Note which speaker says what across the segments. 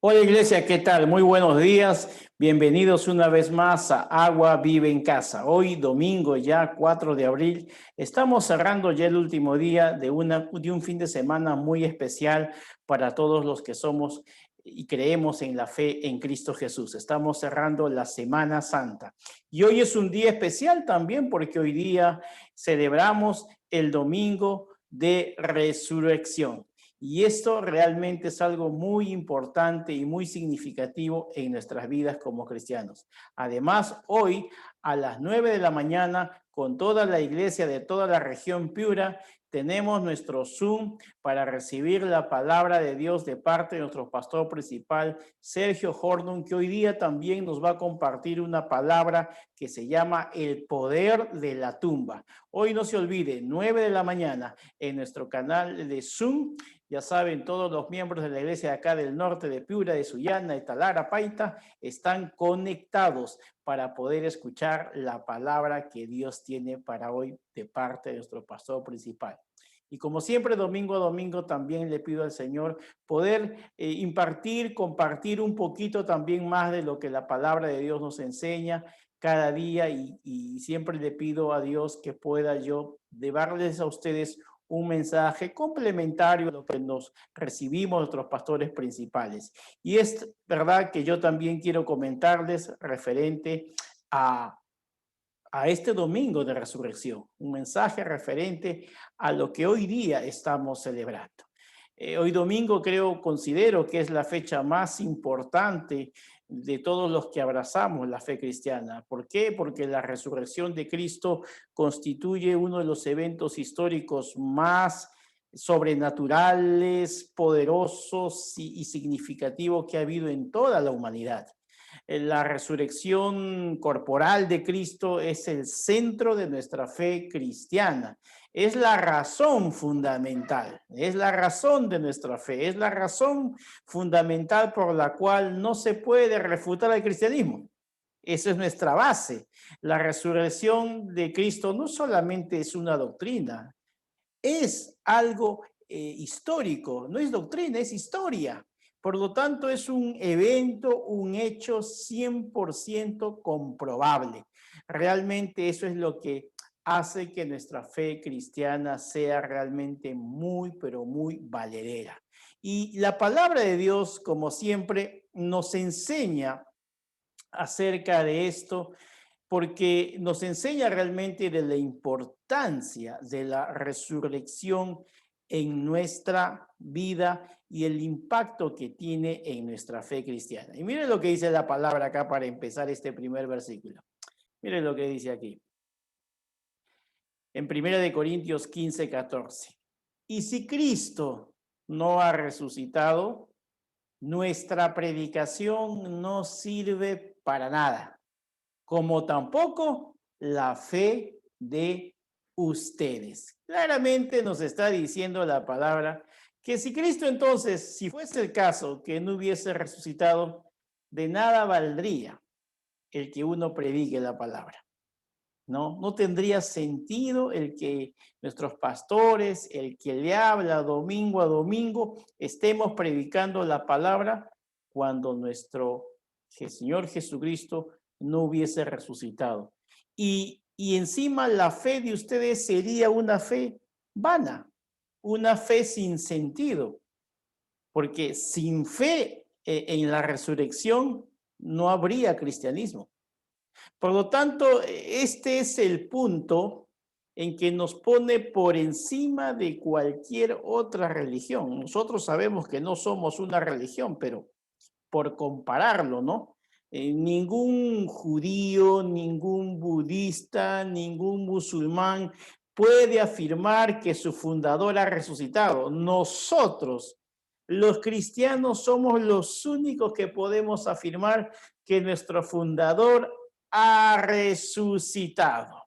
Speaker 1: Hola Iglesia, ¿qué tal? Muy buenos días. Bienvenidos una vez más a Agua Vive en Casa. Hoy, domingo ya 4 de abril, estamos cerrando ya el último día de un fin de semana muy especial para todos los que somos y creemos en la fe en Cristo Jesús. Estamos cerrando la Semana Santa. Y hoy es un día especial también porque hoy día celebramos el domingo de resurrección. Y esto realmente es algo muy importante y muy significativo en nuestras vidas como cristianos. Además, hoy a las 9 de la mañana, con toda la iglesia de toda la región Piura, tenemos nuestro Zoom para recibir la palabra de Dios de parte de nuestro pastor principal, Sergio Jordón, que hoy día también nos va a compartir una palabra que se llama el poder de la tumba. Hoy no se olvide, 9 de la mañana en nuestro canal de Zoom. Ya saben, todos los miembros de la iglesia de acá del norte de Piura, de Sullana, de Talara, Paita, están conectados para poder escuchar la palabra que Dios tiene para hoy de parte de nuestro pastor principal. Y como siempre, domingo a domingo, también le pido al Señor poder compartir un poquito también más de lo que la palabra de Dios nos enseña cada día y siempre le pido a Dios que pueda yo llevarles a ustedes un mensaje complementario a lo que nos recibimos nuestros pastores principales. Y es verdad que yo también quiero comentarles referente a, a este domingo de resurrección, un mensaje referente a lo que hoy día estamos celebrando. Hoy domingo considero que es la fecha más importante de todos los que abrazamos la fe cristiana. ¿Por qué? Porque la resurrección de Cristo constituye uno de los eventos históricos más sobrenaturales, poderosos y significativos que ha habido en toda la humanidad. La resurrección corporal de Cristo es el centro de nuestra fe cristiana. Es la razón fundamental, es la razón de nuestra fe, es la razón fundamental por la cual no se puede refutar el cristianismo. Esa es nuestra base. La resurrección de Cristo no solamente es una doctrina, es algo histórico, no es doctrina, es historia. Por lo tanto, es un evento, un hecho 100% comprobable. Realmente eso es lo que hace que nuestra fe cristiana sea realmente muy, pero muy valedera. Y la palabra de Dios, como siempre, nos enseña acerca de esto porque nos enseña realmente de la importancia de la resurrección en nuestra vida y el impacto que tiene en nuestra fe cristiana. Y miren lo que dice la palabra acá para empezar este primer versículo. Miren lo que dice aquí, en 1 Corintios 15:14. Y si Cristo no ha resucitado, nuestra predicación no sirve para nada, como tampoco la fe de ustedes. Claramente nos está diciendo la palabra que si Cristo entonces, si fuese el caso que no hubiese resucitado, de nada valdría el que uno predique la palabra. No tendría sentido el que nuestros pastores, el que le habla domingo a domingo, estemos predicando la palabra cuando nuestro Señor Jesucristo no hubiese resucitado. Y encima la fe de ustedes sería una fe vana, una fe sin sentido, porque sin fe en la resurrección no habría cristianismo. Por lo tanto, este es el punto en que nos pone por encima de cualquier otra religión. Nosotros sabemos que no somos una religión, pero por compararlo, ¿no? Ningún judío, ningún budista, ningún musulmán puede afirmar que su fundador ha resucitado. Nosotros, los cristianos, somos los únicos que podemos afirmar que nuestro fundador ha resucitado.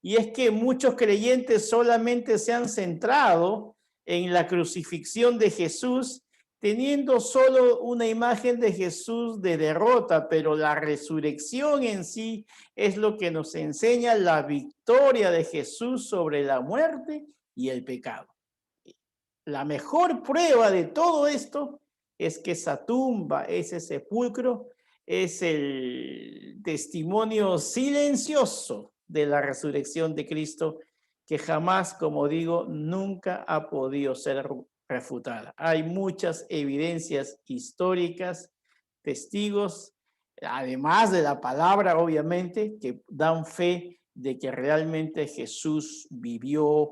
Speaker 1: Y es que muchos creyentes solamente se han centrado en la crucifixión de Jesús, teniendo solo una imagen de Jesús de derrota, pero la resurrección en sí es lo que nos enseña la victoria de Jesús sobre la muerte y el pecado. La mejor prueba de todo esto es que esa tumba, ese sepulcro, es el testimonio silencioso de la resurrección de Cristo, que jamás, como digo, nunca ha podido ser refutada. Hay muchas evidencias históricas, testigos, además de la palabra, obviamente, que dan fe de que realmente Jesús vivió,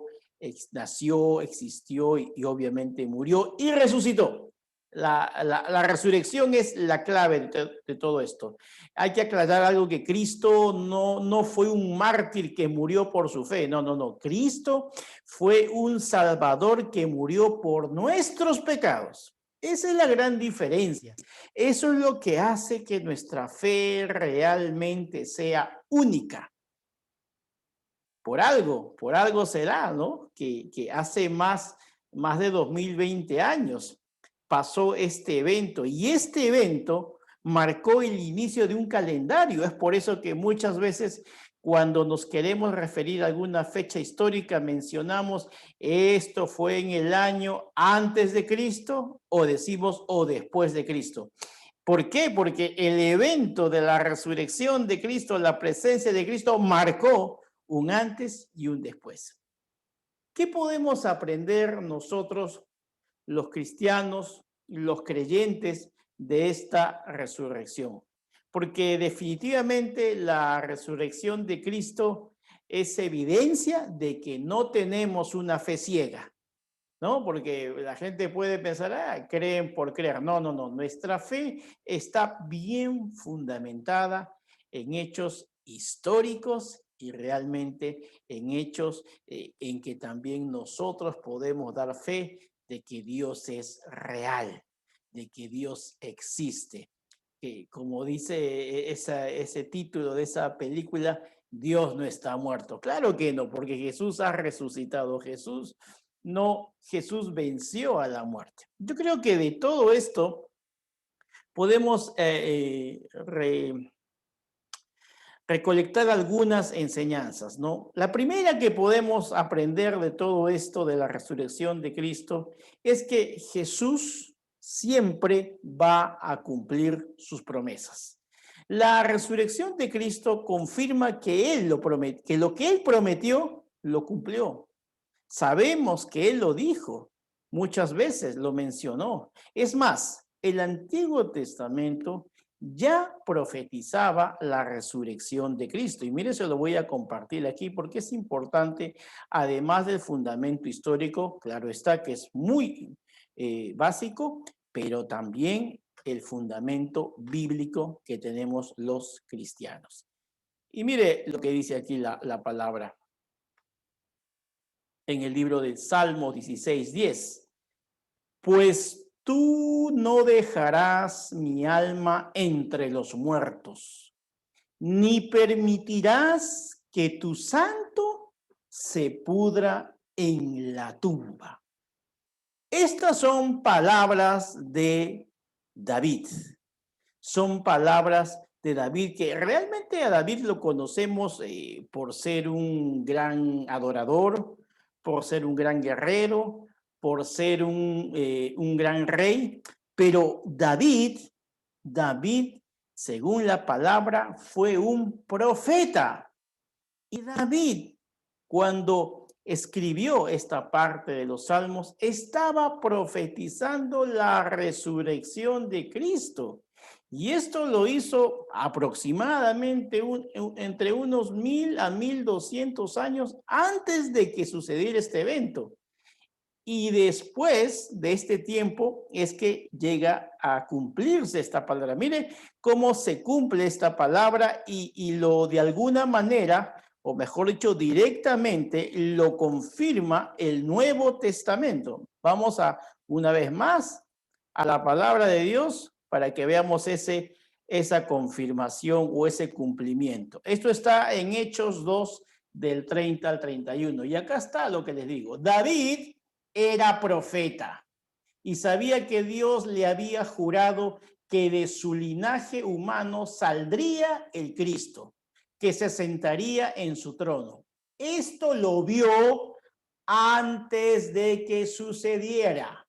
Speaker 1: nació, existió y obviamente murió y resucitó. La resurrección es la clave de todo esto. Hay que aclarar algo, que Cristo no fue un mártir que murió por su fe. No, no, no. Cristo fue un salvador que murió por nuestros pecados. Esa es la gran diferencia. Eso es lo que hace que nuestra fe realmente sea única. Por algo será, ¿no? Que hace más de 2020 años pasó este evento, y este evento marcó el inicio de un calendario. Es por eso que muchas veces cuando nos queremos referir a alguna fecha histórica mencionamos esto fue en el año antes de Cristo, o decimos o después de Cristo. ¿Por qué? Porque el evento de la resurrección de Cristo, la presencia de Cristo, marcó un antes y un después. ¿Qué podemos aprender nosotros, los cristianos, los creyentes, de esta resurrección? Porque definitivamente la resurrección de Cristo es evidencia de que no tenemos una fe ciega, ¿no? Porque la gente puede pensar, creen por creer. No, no, no. Nuestra fe está bien fundamentada en hechos históricos y realmente en hechos en que también nosotros podemos dar fe de que Dios es real, de que Dios existe. Que como dice ese título de esa película, Dios no está muerto. Claro que no, porque Jesús ha resucitado. Jesús venció a la muerte. Yo creo que de todo esto podemos recolectar algunas enseñanzas, ¿no? La primera que podemos aprender de todo esto de la resurrección de Cristo es que Jesús siempre va a cumplir sus promesas. La resurrección de Cristo confirma que Él lo prometió, que lo que Él prometió lo cumplió. Sabemos que Él lo dijo, muchas veces lo mencionó. Es más, el Antiguo Testamento ya profetizaba la resurrección de Cristo. Y mire, se lo voy a compartir aquí porque es importante, además del fundamento histórico, claro está que es muy básico, pero también el fundamento bíblico que tenemos los cristianos. Y mire lo que dice aquí la palabra en el libro del Salmo 16:10. Pues tú no dejarás mi alma entre los muertos, ni permitirás que tu santo se pudra en la tumba. Estas son palabras de David. Son palabras de David, que realmente a David lo conocemos por ser un gran adorador, por ser un gran guerrero, por ser un gran rey. Pero David, según la palabra, fue un profeta. Y David, cuando escribió esta parte de los Salmos, estaba profetizando la resurrección de Cristo. Y esto lo hizo aproximadamente entre unos 1000 a 1200 años antes de que sucediera este evento. Y después de este tiempo es que llega a cumplirse esta palabra. Mire cómo se cumple esta palabra y lo de alguna manera, o mejor dicho, directamente lo confirma el Nuevo Testamento. Vamos una vez más a la palabra de Dios para que veamos esa confirmación o ese cumplimiento. Esto está en Hechos 2 del 30 al 31. Y acá está lo que les digo. David era profeta y sabía que Dios le había jurado que de su linaje humano saldría el Cristo, que se sentaría en su trono. Esto lo vio antes de que sucediera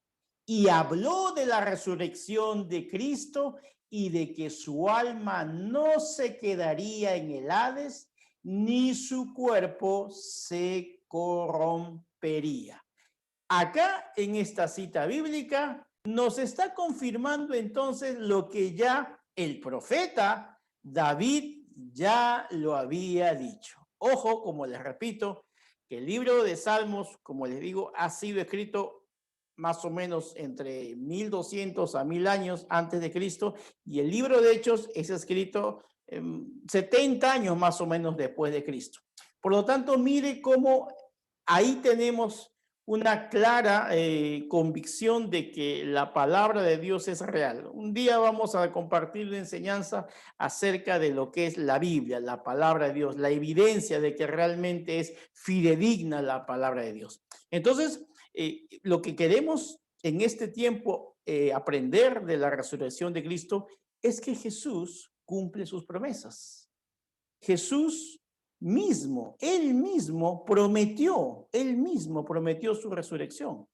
Speaker 1: y habló de la resurrección de Cristo y de que su alma no se quedaría en el Hades, ni su cuerpo se corrompería. Acá en esta cita bíblica nos está confirmando entonces lo que ya el profeta David ya lo había dicho. Ojo, como les repito, que el libro de Salmos, como les digo, ha sido escrito más o menos entre 1200 a 1000 años antes de Cristo, y el libro de Hechos es escrito 70 años más o menos después de Cristo. Por lo tanto, mire cómo ahí tenemos una clara convicción de que la palabra de Dios es real. Un día vamos a compartir una enseñanza acerca de lo que es la Biblia, la palabra de Dios, la evidencia de que realmente es fidedigna la palabra de Dios. Entonces, lo que queremos en este tiempo aprender de la resurrección de Cristo es que Jesús cumple sus promesas. Jesús él mismo prometió su resurrección.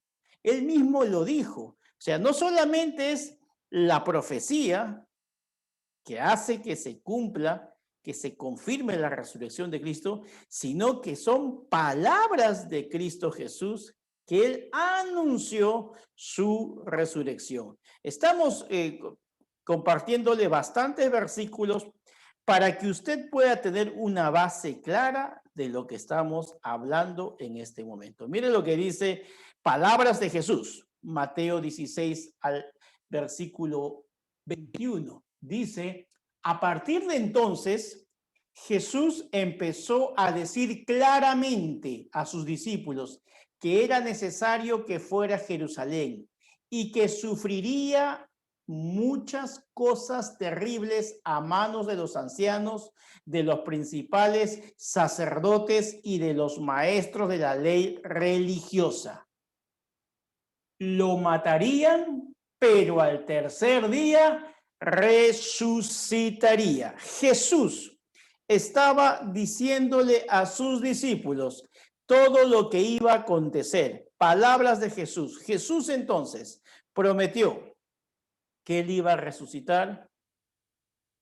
Speaker 1: Él mismo lo dijo. O sea, no solamente es la profecía que hace que se cumpla, que se confirme la resurrección de Cristo, sino que son palabras de Cristo Jesús que él anunció su resurrección. Estamos compartiéndole bastantes versículos para que usted pueda tener una base clara de lo que estamos hablando en este momento. Mire lo que dice palabras de Jesús, Mateo 16 al versículo 21. Dice, a partir de entonces, Jesús empezó a decir claramente a sus discípulos que era necesario que fuera a Jerusalén y que sufriría muchas cosas terribles a manos de los ancianos, de los principales sacerdotes y de los maestros de la ley religiosa. Lo matarían, pero al tercer día resucitaría. Jesús estaba diciéndole a sus discípulos todo lo que iba a acontecer. Palabras de Jesús. Jesús entonces prometió que él iba a resucitar,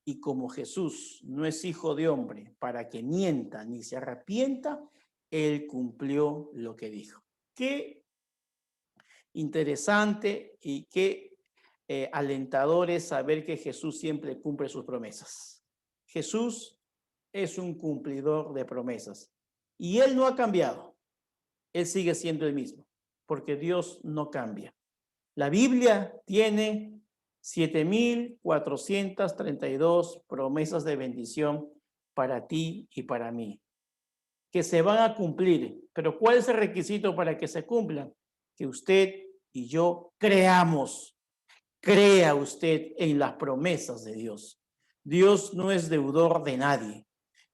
Speaker 1: y como Jesús no es hijo de hombre para que mienta ni se arrepienta, él cumplió lo que dijo. Qué interesante y qué alentador es saber que Jesús siempre cumple sus promesas. Jesús es un cumplidor de promesas y él no ha cambiado. Él sigue siendo el mismo, porque Dios no cambia. La Biblia tiene 7,432 promesas de bendición para ti y para mí, que se van a cumplir. Pero ¿cuál es el requisito para que se cumplan? Que usted y yo creamos. Crea usted en las promesas de Dios. Dios no es deudor de nadie.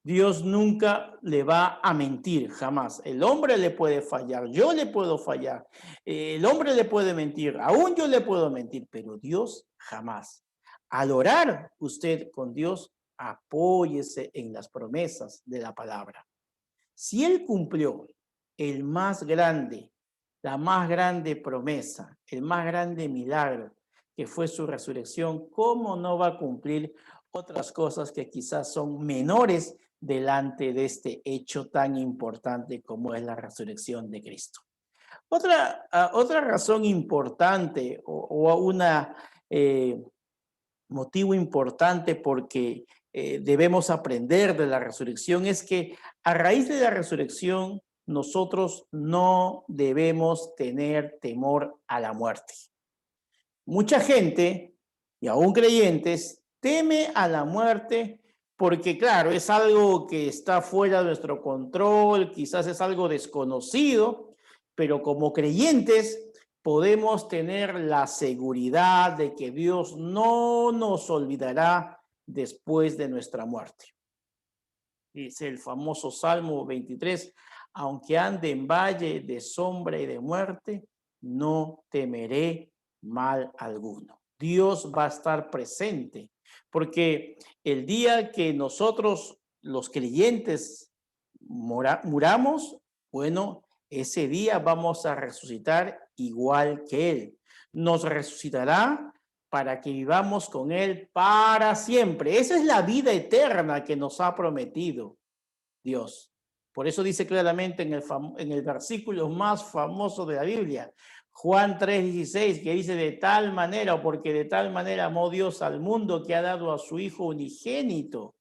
Speaker 1: Dios nunca le va a mentir, jamás. El hombre le puede fallar, yo le puedo fallar, el hombre le puede mentir, aún yo le puedo mentir, pero Dios jamás. Al orar usted con Dios, apóyese en las promesas de la palabra. Si Él cumplió el más grande, la más grande promesa, el más grande milagro, que fue su resurrección, ¿cómo no va a cumplir otras cosas que quizás son menores delante de este hecho tan importante como es la resurrección de Cristo? Otra razón importante o una motivo importante porque debemos aprender de la resurrección es que a raíz de la resurrección nosotros no debemos tener temor a la muerte. Mucha gente, y aún creyentes, teme a la muerte porque, claro, es algo que está fuera de nuestro control, quizás es algo desconocido, pero como creyentes podemos tener la seguridad de que Dios no nos olvidará después de nuestra muerte. Dice el famoso Salmo 23, aunque ande en valle de sombra y de muerte, no temeré mal alguno. Dios va a estar presente, porque el día que nosotros, los creyentes, muramos, bueno, ese día vamos a resucitar igual que Él. nos resucitará para que vivamos con Él para siempre. Esa es la vida eterna que nos ha prometido Dios. Por eso dice claramente en el versículo más famoso de la Biblia, Juan 3:16, que dice de tal manera, o porque de tal manera amó Dios al mundo que ha dado a su Hijo unigénito,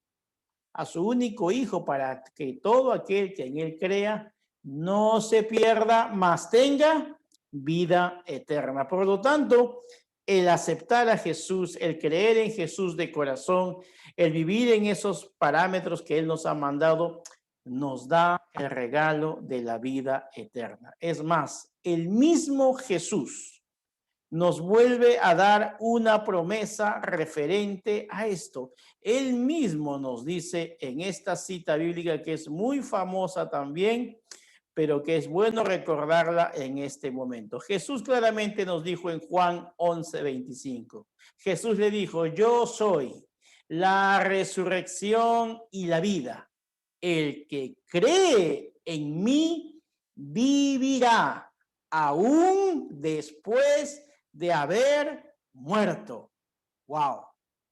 Speaker 1: a su único Hijo, para que todo aquel que en Él crea no se pierda, mas tenga vida eterna. Por lo tanto, el aceptar a Jesús, el creer en Jesús de corazón, el vivir en esos parámetros que Él nos ha mandado, nos da el regalo de la vida eterna. Es más, el mismo Jesús nos vuelve a dar una promesa referente a esto. Él mismo nos dice en esta cita bíblica que es muy famosa también, pero que es bueno recordarla en este momento. Jesús claramente nos dijo en Juan 11:25. Jesús le dijo, yo soy la resurrección y la vida. El que cree en mí vivirá aún después de haber muerto. Wow.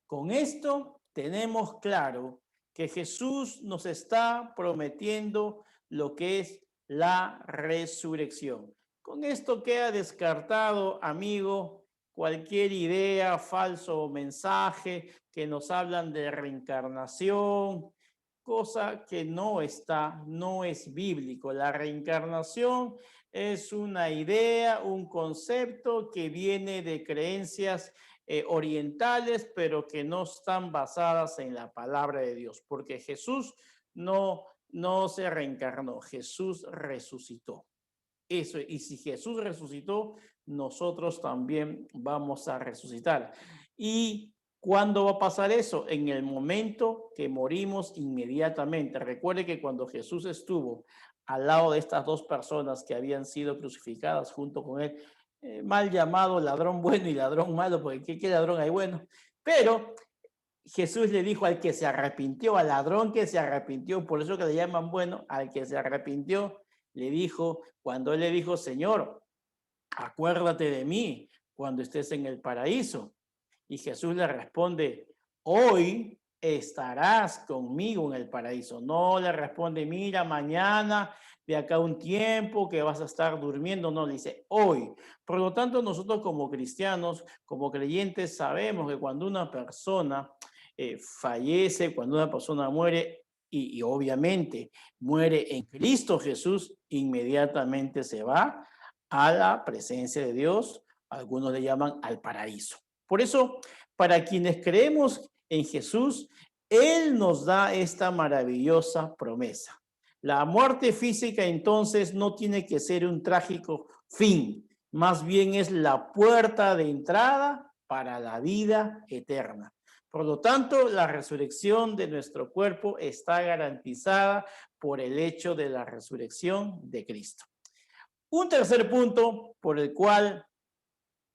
Speaker 1: Con esto tenemos claro que Jesús nos está prometiendo lo que es la resurrección. Con esto queda descartado, amigo, cualquier idea, falso mensaje que nos hablan de reencarnación, cosa que no está, no es bíblico. La reencarnación es una idea, un concepto que viene de creencias orientales, pero que no están basadas en la palabra de Dios, porque Jesús no se reencarnó, Jesús resucitó. Eso, y si Jesús resucitó, nosotros también vamos a resucitar. ¿Y cuándo va a pasar eso? En el momento que morimos inmediatamente. Recuerde que cuando Jesús estuvo al lado de estas dos personas que habían sido crucificadas junto con él, mal llamado ladrón bueno y ladrón malo, porque ¿qué ladrón hay bueno? Pero Jesús le dijo al que se arrepintió, al ladrón que se arrepintió, por eso que le llaman bueno, al que se arrepintió, le dijo, cuando él le dijo, Señor, acuérdate de mí cuando estés en el paraíso. Y Jesús le responde, hoy estarás conmigo en el paraíso. No le responde, mira, mañana, de acá un tiempo que vas a estar durmiendo. No, le dice, hoy. Por lo tanto, nosotros como cristianos, como creyentes, sabemos que cuando una persona fallece, cuando una persona muere, y obviamente muere en Cristo Jesús, inmediatamente se va a la presencia de Dios. Algunos le llaman al paraíso. Por eso, para quienes creemos en Jesús, Él nos da esta maravillosa promesa. La muerte física entonces no tiene que ser un trágico fin, más bien es la puerta de entrada para la vida eterna. Por lo tanto, la resurrección de nuestro cuerpo está garantizada por el hecho de la resurrección de Cristo. Un tercer punto por el cual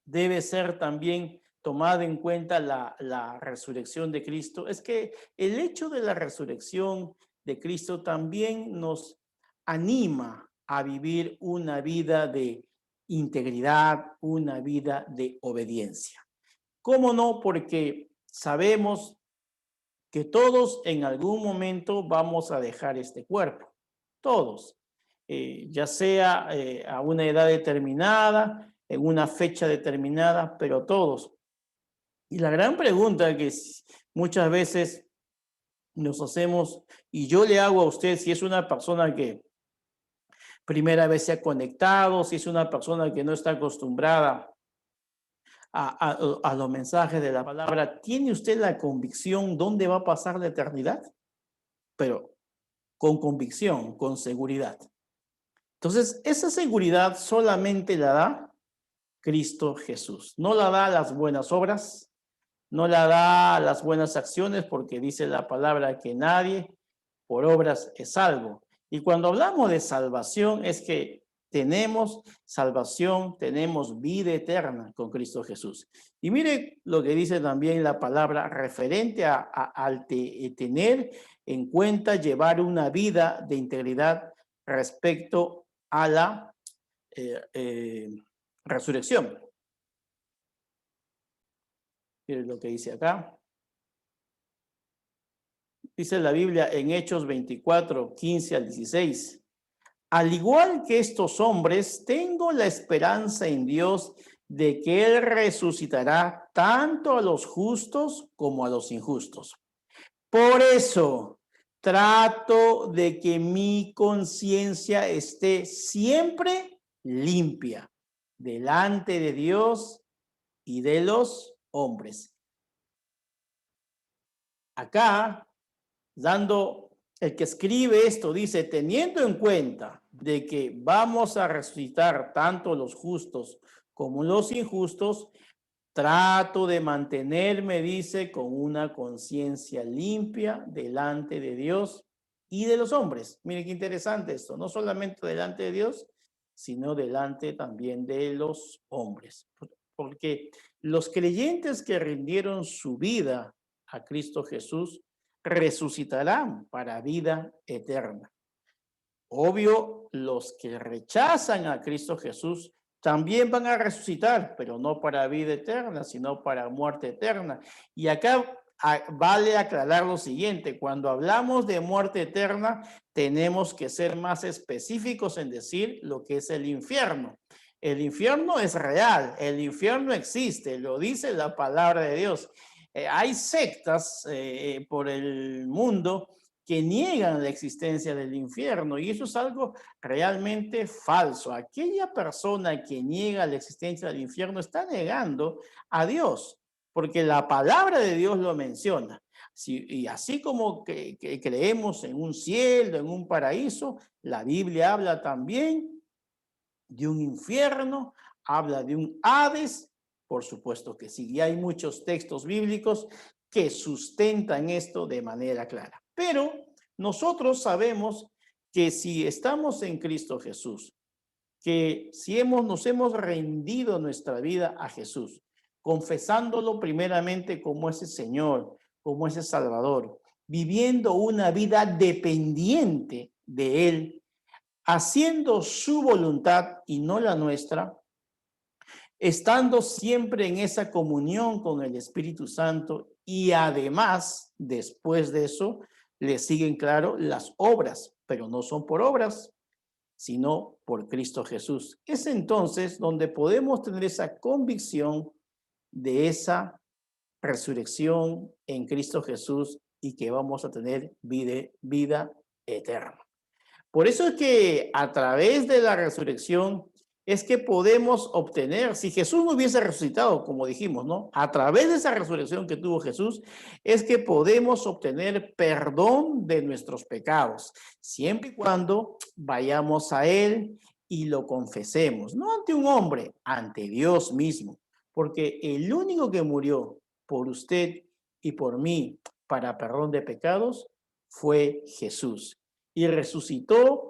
Speaker 1: debe ser también tomada en cuenta la resurrección de Cristo es que el hecho de la resurrección de Cristo también nos anima a vivir una vida de integridad, una vida de obediencia. ¿Cómo no? Porque sabemos que todos en algún momento vamos a dejar este cuerpo, todos, ya sea a una edad determinada, en una fecha determinada, pero todos. Y la gran pregunta que muchas veces nos hacemos, y yo le hago a usted si es una persona que primera vez se ha conectado, si es una persona que no está acostumbrada a los mensajes de la palabra, ¿tiene usted la convicción dónde va a pasar la eternidad? Pero con convicción, con seguridad. Entonces, esa seguridad solamente la da Cristo Jesús. No la da las buenas obras, no la da las buenas acciones, porque dice la palabra que nadie por obras es salvo. Y cuando hablamos de salvación es que tenemos salvación, tenemos vida eterna con Cristo Jesús. Y mire lo que dice también la palabra referente al tener en cuenta llevar una vida de integridad respecto a la resurrección. Miren lo que dice acá. Dice la Biblia en Hechos 24, 15 al 16. Al igual que estos hombres, tengo la esperanza en Dios de que Él resucitará tanto a los justos como a los injustos. Por eso trato de que mi conciencia esté siempre limpia delante de Dios y de los hombres. Acá, el que escribe esto dice, teniendo en cuenta de que vamos a resucitar tanto los justos como los injustos, trato de mantenerme, dice, con una conciencia limpia delante de Dios y de los hombres. Mire qué interesante esto, no solamente delante de Dios, sino delante también de los hombres. Porque los creyentes que rindieron su vida a Cristo Jesús resucitarán para vida eterna. Obvio, los que rechazan a Cristo Jesús también van a resucitar, pero no para vida eterna, sino para muerte eterna. Y acá vale aclarar lo siguiente, cuando hablamos de muerte eterna, tenemos que ser más específicos en decir lo que es el infierno. El infierno es real, el infierno existe, lo dice la palabra de Dios. Hay sectas por el mundo que niegan la existencia del infierno, y eso es algo realmente falso. Aquella persona que niega la existencia del infierno está negando a Dios, porque la palabra de Dios lo menciona. Y así como que creemos en un cielo, en un paraíso, la Biblia habla también de un infierno, habla de un Hades, por supuesto que sí, y hay muchos textos bíblicos que sustentan esto de manera clara. Pero nosotros sabemos que si estamos en Cristo Jesús, que si nos hemos rendido nuestra vida a Jesús, confesándolo primeramente como ese Señor, como ese Salvador, viviendo una vida dependiente de Él, haciendo su voluntad y no la nuestra, estando siempre en esa comunión con el Espíritu Santo, y además, después de eso, le siguen, claro, las obras, pero no son por obras, sino por Cristo Jesús. Es entonces donde podemos tener esa convicción de esa resurrección en Cristo Jesús y que vamos a tener vida eterna. Por eso es que a través de la resurrección es que podemos obtener, si Jesús no hubiese resucitado, como dijimos, ¿no? A través de esa resurrección que tuvo Jesús, es que podemos obtener perdón de nuestros pecados, siempre y cuando vayamos a Él y lo confesemos, no ante un hombre, ante Dios mismo, porque el único que murió por usted y por mí para perdón de pecados fue Jesús, y resucitó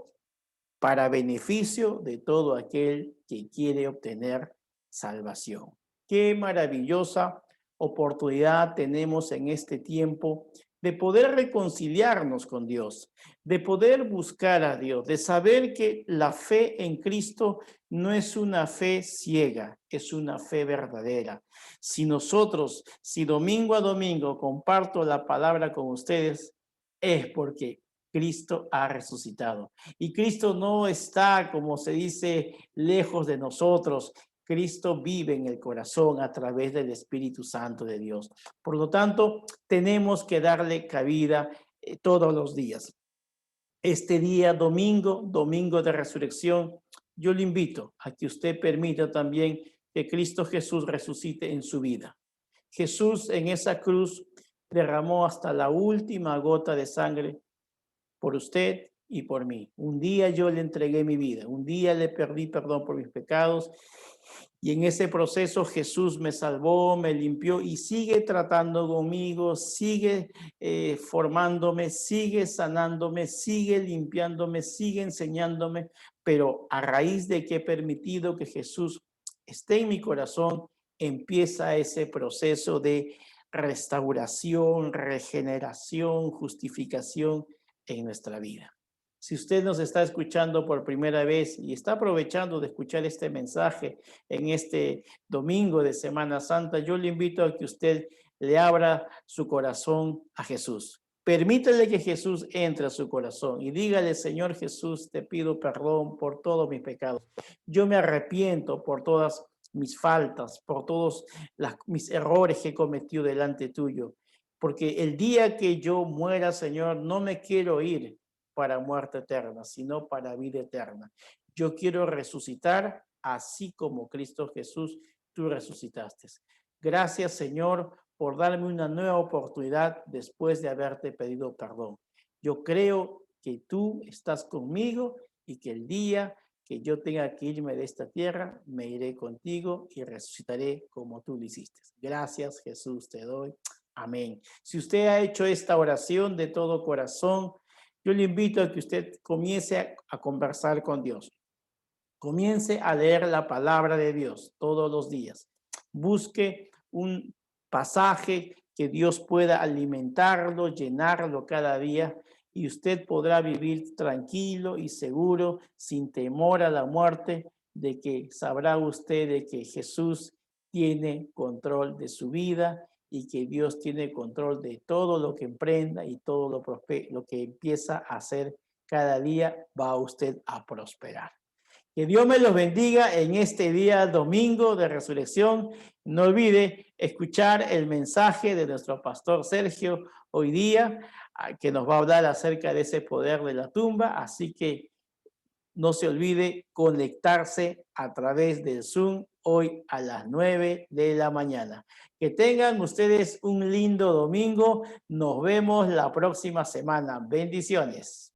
Speaker 1: para beneficio de todo aquel que quiere obtener salvación. Qué maravillosa oportunidad tenemos en este tiempo de poder reconciliarnos con Dios, de poder buscar a Dios, de saber que la fe en Cristo no es una fe ciega, es una fe verdadera. Si domingo a domingo comparto la palabra con ustedes, es porque Cristo ha resucitado. Y Cristo no está, como se dice, lejos de nosotros. Cristo vive en el corazón a través del Espíritu Santo de Dios. Por lo tanto, tenemos que darle cabida todos los días. Este día, domingo de resurrección, yo le invito a que usted permita también que Cristo Jesús resucite en su vida. Jesús en esa cruz derramó hasta la última gota de sangre por usted y por mí. Un día yo le entregué mi vida, un día le pedí perdón por mis pecados, y en ese proceso Jesús me salvó, me limpió y sigue tratando conmigo, sigue formándome, sigue sanándome, sigue limpiándome, sigue enseñándome, pero a raíz de que he permitido que Jesús esté en mi corazón, empieza ese proceso de restauración, regeneración, justificación en nuestra vida. Si usted nos está escuchando por primera vez y está aprovechando de escuchar este mensaje en este domingo de Semana Santa, yo le invito a que usted le abra su corazón a Jesús. Permítale que Jesús entre a su corazón y dígale, Señor Jesús, te pido perdón por todos mis pecados. Yo me arrepiento por todas mis faltas, por todos mis errores que he cometido delante tuyo. Porque el día que yo muera, Señor, no me quiero ir para muerte eterna, sino para vida eterna. Yo quiero resucitar así como Cristo Jesús, tú resucitaste. Gracias, Señor, por darme una nueva oportunidad después de haberte pedido perdón. Yo creo que tú estás conmigo y que el día que yo tenga que irme de esta tierra, me iré contigo y resucitaré como tú lo hiciste. Gracias, Jesús, te doy. Amén. Si usted ha hecho esta oración de todo corazón, yo le invito a que usted comience a conversar con Dios. Comience a leer la palabra de Dios todos los días. Busque un pasaje que Dios pueda alimentarlo, llenarlo cada día y usted podrá vivir tranquilo y seguro, sin temor a la muerte, de que sabrá usted de que Jesús tiene control de su vida y que Dios tiene control de todo lo que emprenda y todo lo que empieza a hacer cada día, va usted a prosperar. Que Dios me los bendiga en este día domingo de resurrección. No olvide escuchar el mensaje de nuestro pastor Sergio hoy día, que nos va a hablar acerca de ese poder de la tumba. Así que no se olvide conectarse a través del Zoom hoy a las 9 de la mañana. Que tengan ustedes un lindo domingo. Nos vemos la próxima semana. Bendiciones.